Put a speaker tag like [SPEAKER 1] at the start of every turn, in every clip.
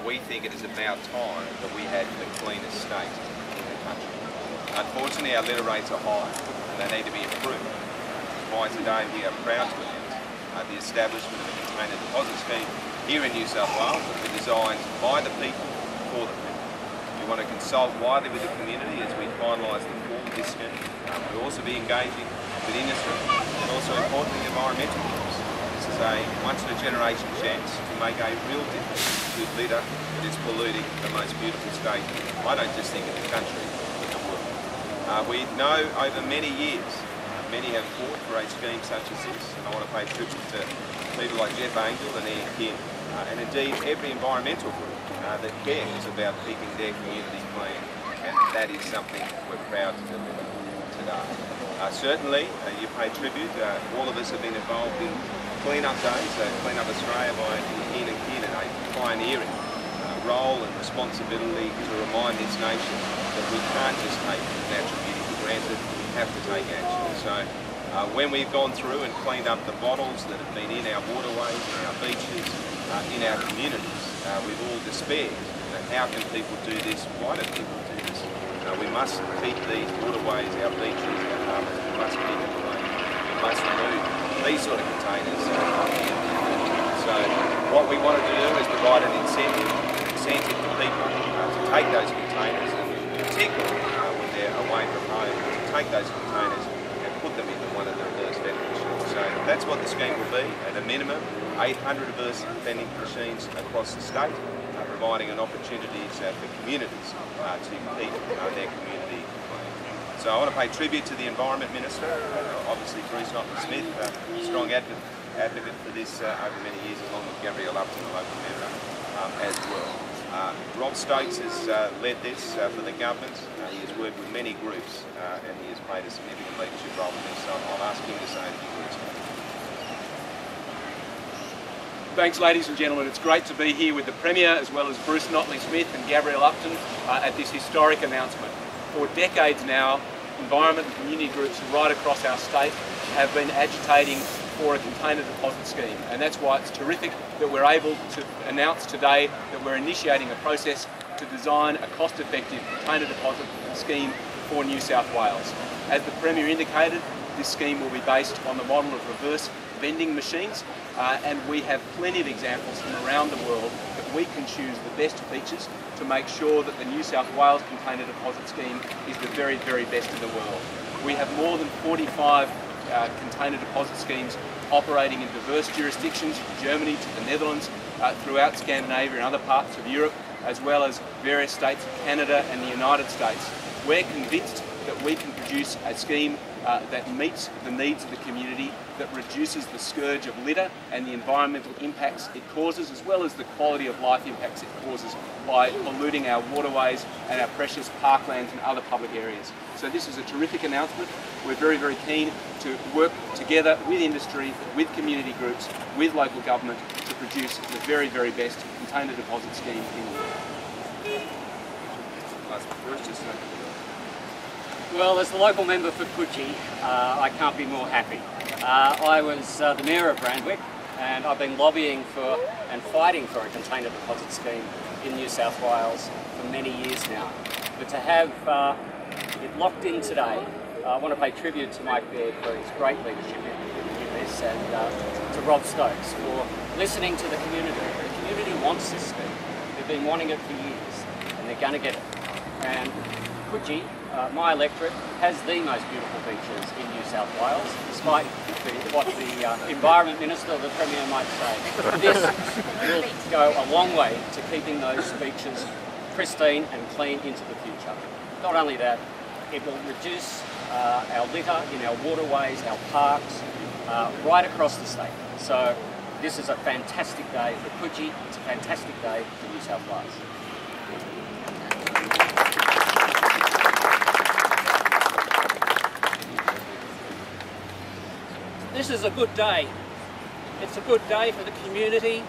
[SPEAKER 1] we think it is about time that we had the cleanest state in the country. Unfortunately, our litter rates are high and they need to be improved. That's why today we are proud to announce the establishment of a container deposit scheme here in New South Wales that is designed by the people for the people. We want to consult widely with the community as we finalise the form of this scheme. We'll also be engaging with industry and also importantly environmental groups. This is a once-in-a-generation chance to make a real difference to litter that is polluting the most beautiful state, I don't just think in the country, but the world. We know over many years, many have fought for a scheme such as this, and I want to pay tribute to people like Jeff Angel and Ian Kiernan, and indeed every environmental group that cares about keeping their community clean, and that is something we're proud to deliver today. Certainly, you pay tribute, all of us have been involved in Clean-up Days, Clean Up Australia by Ian and Kiernan, a pioneering role and responsibility to remind this nation that we can't just take natural beauty for granted, we have to take action. So when we've gone through and cleaned up the bottles that have been in our waterways, in our beaches, in our communities, we've all despaired. How can people do this? Why don't people do this? We must keep these waterways, our beaches, our harbours, we must keep them clean. We must remove these sort of containers. So what we wanted to do is provide an incentive for people to take those containers, and particularly when they're away from home, to take those containers and put them into one of the reverse vending machines. So that's what the scheme will be, at a minimum 800 reverse vending machines across the state, providing an opportunity for communities to keep their community clean. So I want to pay tribute to the Environment Minister, obviously Bruce Notley-Smith, a strong advocate for this over many years, along with Gabrielle Upton, the local member, as well. Rob Stokes has led this for the government. He has worked with many groups and he has played a significant leadership role in this, so I'll ask him to say a few words.
[SPEAKER 2] Thanks, ladies and gentlemen. It's great to be here with the Premier as well as Bruce Notley-Smith and Gabrielle Upton at this historic announcement. For decades now, environment and community groups right across our state have been agitating for a container deposit scheme, and that's why it's terrific that we're able to announce today that we're initiating a process to design a cost-effective container deposit scheme for New South Wales. As the Premier indicated, this scheme will be based on the model of reverse vending machines, and we have plenty of examples from around the world that we can choose the best features to make sure that the New South Wales container deposit scheme is the very, very best in the world. We have more than 45 container deposit schemes operating in diverse jurisdictions, from Germany to the Netherlands, throughout Scandinavia and other parts of Europe, as well as various states of Canada and the United States. We're convinced that we can produce a scheme that meets the needs of the community, that reduces the scourge of litter and the environmental impacts it causes, as well as the quality of life impacts it causes by polluting our waterways and our precious parklands and other public areas. So this is a terrific announcement. We're very, very keen to work together with industry, with community groups, with local government to produce the very, very best container deposit scheme in the world.
[SPEAKER 3] Well, as the local member for Coogee, I can't be more happy. I was the Mayor of Randwick, and I've been lobbying for and fighting for a container deposit scheme in New South Wales for many years now. But to have it locked in today, I want to pay tribute to Mike Baird for his great leadership in this, and to Rob Stokes for listening to the community. The community wants this scheme. They've been wanting it for years, and they're going to get it. And Coogee, my electorate, has the most beautiful beaches in New South Wales, despite what the Environment Minister or the Premier might say. This will go a long way to keeping those beaches pristine and clean into the future. Not only that, it will reduce our litter in our waterways, our parks, right across the state. So this is a fantastic day for Coogee, it's a fantastic day for New South Wales.
[SPEAKER 4] This is a good day. It's a good day for the community,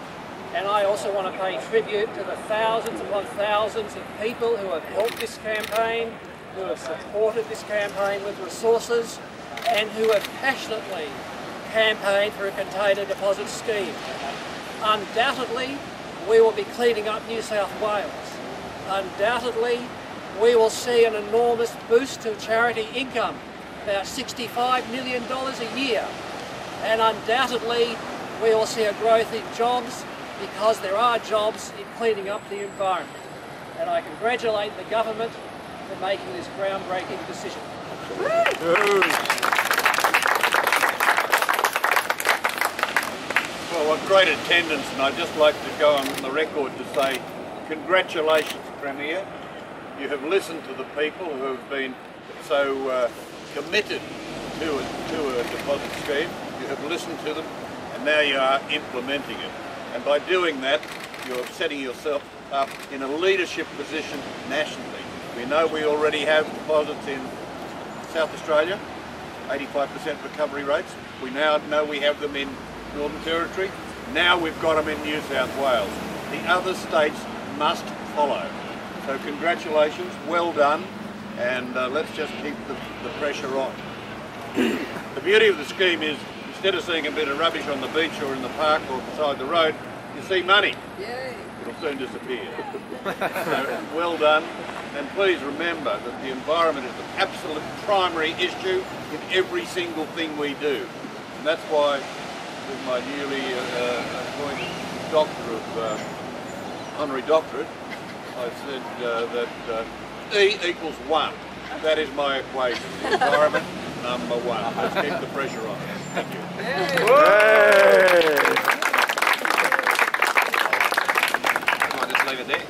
[SPEAKER 4] and I also want to pay tribute to the thousands upon thousands of people who have helped this campaign, who have supported this campaign with resources, and who have passionately campaigned for a container deposit scheme. Undoubtedly, we will be cleaning up New South Wales. Undoubtedly, we will see an enormous boost to charity income, about $65 million a year. And undoubtedly, we will see a growth in jobs because there are jobs in cleaning up the environment. And I congratulate the government for making this groundbreaking decision.
[SPEAKER 5] Well, what great attendance, and I'd just like to go on the record to say congratulations, Premier. You have listened to the people who have been so committed to a deposit scheme. You have listened to them, and now you are implementing it. And by doing that, you're setting yourself up in a leadership position nationally. We know we already have deposits in South Australia, 85% recovery rates. We now know we have them in Northern Territory. Now we've got them in New South Wales. The other states must follow. So congratulations, well done, and let's just keep the pressure on. The beauty of the scheme is, instead of seeing a bit of rubbish on the beach or in the park or beside the road, you see money. Yay. It'll soon disappear. So well done, and please remember that the environment is the absolute primary issue in every single thing we do. And that's why, with my newly appointed Doctor of Honorary Doctorate, I said that E equals 1. That is my equation. The environment, number 1. Let's keep the pressure on. Thank you.
[SPEAKER 1] I'll just leave it there.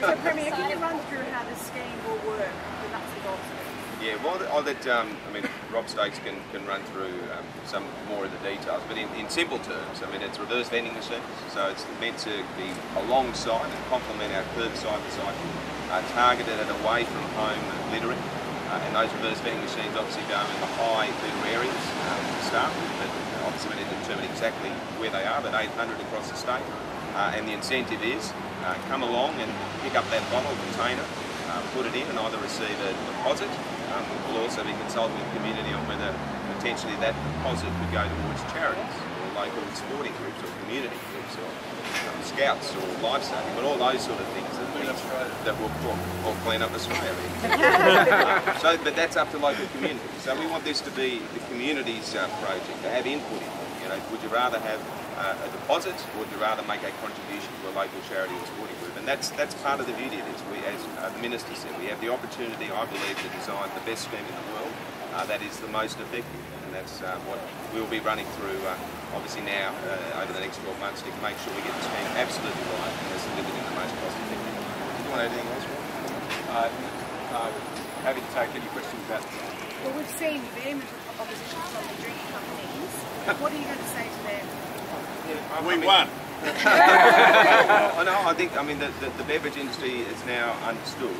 [SPEAKER 6] So, Premier, can you run through how the scheme will work, the nuts and bolts of it?
[SPEAKER 1] Yeah, well, I'll let, I mean, Rob Stokes can run through some more of the details, but in simple terms, I mean, it's reverse vending machines, so it's meant to be alongside and complement our curbside recycling, targeted at away from home littering, and those reverse vending machines obviously go in the high litter areas to start with, but obviously we need to determine exactly where they are, but 800 across the state, and the incentive is come along and pick up that bottle container, put it in and either receive a deposit. We'll also be consulting with the community on whether potentially that deposit could go towards charities or local sporting groups or community groups or scouts or lifesaving, but all those sort of things that will clean up Australia. But that's up to local communities. So we want this to be the community's project, to have input in it. You know, would you rather have a deposit, or would you rather make a contribution to a local charity or sporting group? And that's part of the beauty of this. We, as the Minister said, we have the opportunity, I believe, to design the best scheme in the world that is the most effective. And that's what we'll be running through, obviously now, over the next 12 months, to make sure we get the scheme absolutely right and it's delivered in the most cost-effective way. Do you want anything else, Rob?
[SPEAKER 2] Happy to take any questions about that.
[SPEAKER 6] Well, we've seen vehement opposition from the drinking companies. What are you going to say to them?
[SPEAKER 5] We won.
[SPEAKER 1] I know. I think. I mean, the beverage industry has now understood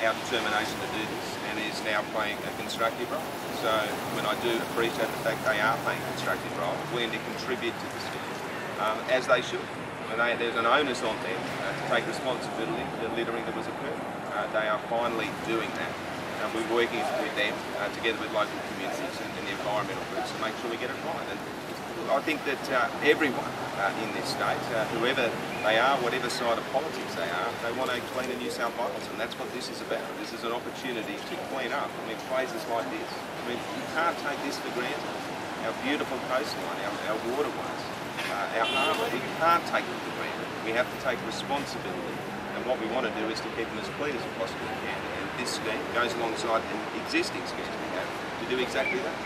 [SPEAKER 1] our determination to do this, and is now playing a constructive role. So, when I do appreciate the fact they are playing a constructive role, willing to contribute to the scheme, as they should. And there's an onus on them to take responsibility for the littering that was occurring. They are finally doing that. And we're working with them together with local communities and the environmental groups to make sure we get it right. And I think that everyone in this state, whoever they are, whatever side of politics they are, they want a cleaner New South Wales, and that's what this is about. This is an opportunity to clean up. I mean, places like this. I mean, you can't take this for granted. Our beautiful coastline, our waterways, our harbour, we can't take them for granted. We have to take responsibility, and what we want to do is to keep them as clean as we possibly can. And this scheme goes alongside the existing schemes we have to do exactly that.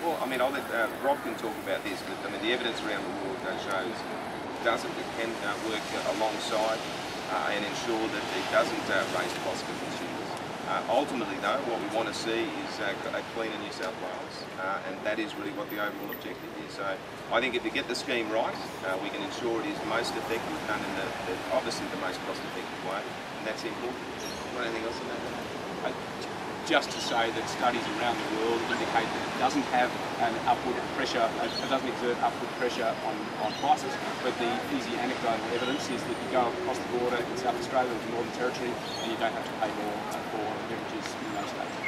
[SPEAKER 1] Well, I mean, I'll let Rob can talk about this, but I mean, the evidence around the world shows it can work alongside and ensure that it doesn't raise costs for consumers. Ultimately, though, what we want to see is a cleaner New South Wales, and that is really what the overall objective is. So, I think if we get the scheme right, we can ensure it is most effective, done in obviously the most cost-effective way, and that's important. Want anything else on that?
[SPEAKER 2] Just to say that studies around the world indicate that it doesn't have an upward pressure, it doesn't exert upward pressure on prices, but the easy anecdotal evidence is that you go across the border in South Australia or the Northern Territory and you don't have to pay more for beverages in those states.